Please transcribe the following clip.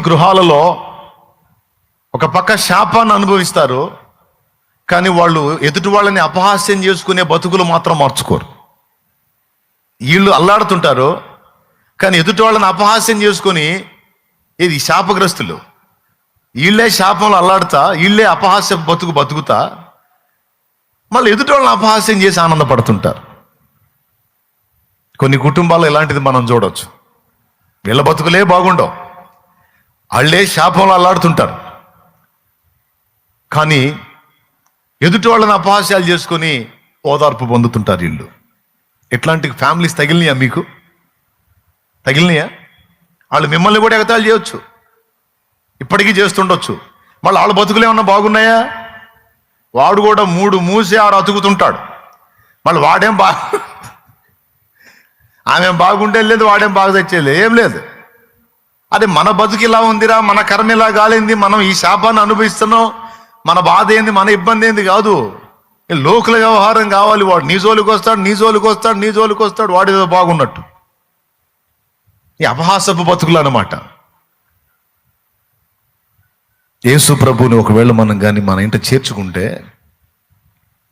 గృహాలలో ఒక పక్క శాపాన్ని అనుభవిస్తారు, కానీ వాళ్ళు ఎదుటి వాళ్ళని అపహాస్యం చేసుకునే బతుకులు మాత్రం మార్చుకోరు. వీళ్ళు అల్లాడుతుంటారు, కానీ ఎదుటి వాళ్ళని అపహాస్యం చేసుకొని ఇది శాపగ్రస్తులు. వీళ్ళే శాపంలో అల్లాడుతా, వీళ్ళే అపహాస్య బతుకుతా మళ్ళీ ఎదుటి వాళ్ళని అపహాస్యం చేసి ఆనందపడుతుంటారు. కొన్ని కుటుంబాల్లో ఇలాంటిది మనం చూడవచ్చు. వీళ్ళ బతుకులే బాగుండవు, వాళ్ళే శాపంలో అల్లాడుతుంటారు, కానీ ఎదుటి వాళ్ళని అపహాస్యాలు చేసుకొని ఓదార్పు పొందుతుంటారు వీళ్ళు. ఎట్లాంటి ఫ్యామిలీస్ తగిలినాయా? మీకు తగిలినాయా? వాళ్ళు మిమ్మల్ని కూడా ఎగతాళి చేయొచ్చు, ఇప్పటికీ చేస్తుండొచ్చు. మళ్ళీ వాళ్ళ బతుకులు ఏమన్నా బాగున్నాయా? వాడు కూడా 3 మూసి 6 అతుకుతుంటాడు. మళ్ళీ వాడేం ఆమె బాగుంటే లేదు, వాడేం బాగా తెచ్చేది ఏం లేదు. అదే మన బతుకు ఇలా ఉందిరా, మన కర్మ ఇలా కాలేంది, మనం ఈ శాపాన్ని అనుభవిస్తున్నాం, మన బాధ ఏంది, మన ఇబ్బంది ఏంది కాదు. లోకుల వ్యవహారం కావాలి. వాడు నీ జోలికి వస్తాడు, వాడు ఏదో బాగున్నట్టు. ఈ అపహాసపు బతుకులు అన్నమాట. యేసు ప్రభువుని ఒకవేళ మనం కానీ మన ఇంట చేర్చుకుంటే